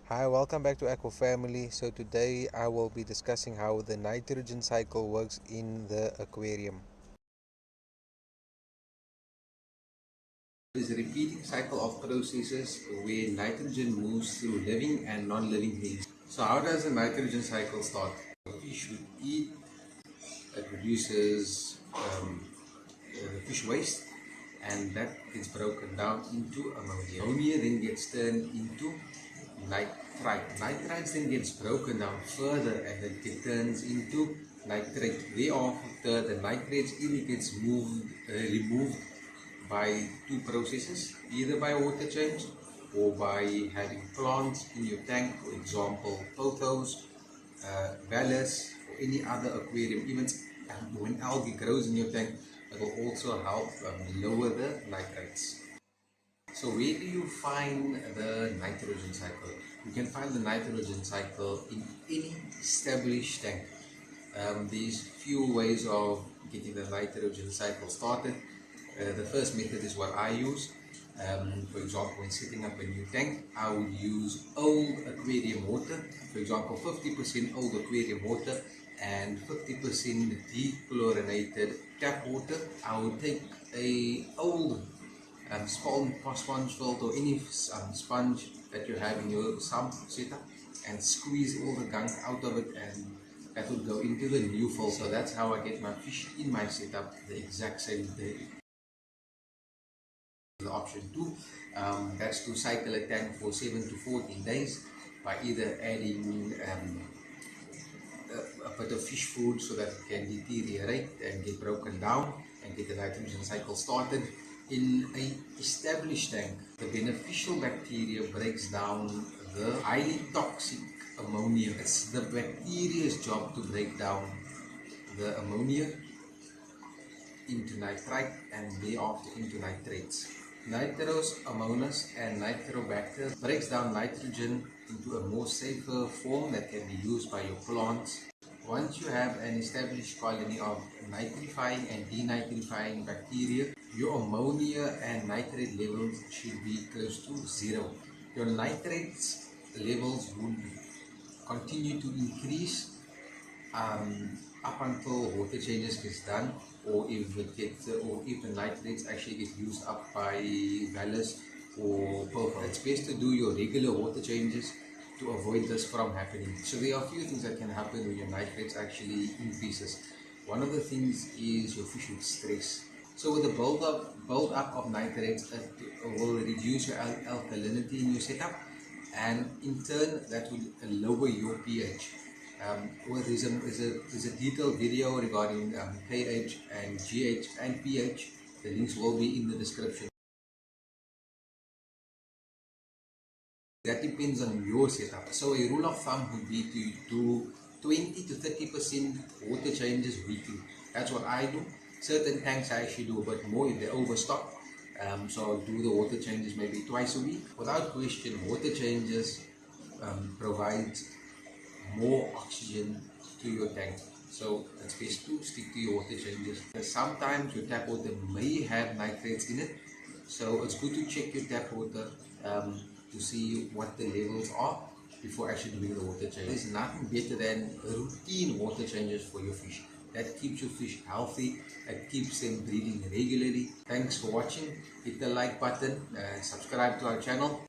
Hi, welcome back to Aqua Family. So today I will be discussing how the nitrogen cycle works in the aquarium. Is a repeating cycle of processes where nitrogen moves through living and non-living things. So how does the nitrogen cycle start? Fish would eat, it produces fish waste, and that gets broken down into ammonia. Ammonia then gets turned into nitrite. Nitrite then gets broken down further and it turns into nitrate. Thereafter, the nitrates either gets removed by two processes, either by water change or by having plants in your tank, for example, pothos, vallis, or any other aquarium. Even when algae grows in your tank, it will also help lower the nitrates. So where do you find the nitrogen cycle? You can find the nitrogen cycle in any established tank. There's few ways of getting the nitrogen cycle started. The first method is what I use. For example, when setting up a new tank, I would use old aquarium water. For example, 50% old aquarium water and 50% dechlorinated tap water. I would take a old sponge filled or any sponge that you have in your sump setup and squeeze all the gunk out of it, and that will go into the new fill. So that's how I get my fish in my setup the exact same day. The option 2, that's to cycle a tank for 7 to 14 days by either adding a bit of fish food so that it can deteriorate and get broken down and get the nitrogen cycle started. In a established tank, the beneficial bacteria breaks down the highly toxic ammonia. It's the bacteria's job to break down the ammonia into nitrite and thereafter into nitrates. Nitrous, ammonious, and nitrobacter breaks down nitrogen into a more safer form that can be used by your plants. Once you have an established colony of nitrifying and denitrifying bacteria, your ammonia and nitrate levels should be close to zero. Your nitrates levels would continue to increase up until water changes gets done, or if the nitrates actually get used up by vallis or pulver. It's best to do your regular water changes to avoid this from happening. So there are a few things that can happen when your nitrates actually increases. One of the things is your fish would stress. So with the build up of nitrates, it will reduce your alkalinity in your setup, and in turn that will lower your pH. Well, there's a detailed video regarding pH and GH and pH. The links will be in the description. That depends on your setup. So a rule of thumb would be to do 20 to 30% water changes weekly. That's what I do. Certain tanks I actually do a bit more if they overstock. So I'll do the water changes maybe twice a week. Without question, water changes provides more oxygen to your tank. So it's best to stick to your water changes. Sometimes your tap water may have nitrates in it, so it's good to check your tap water to see what the levels are before actually doing the water change. There's nothing better than routine water changes for your fish. That keeps your fish healthy, it keeps them breeding regularly. Thanks for watching. Hit the like button and subscribe to our channel.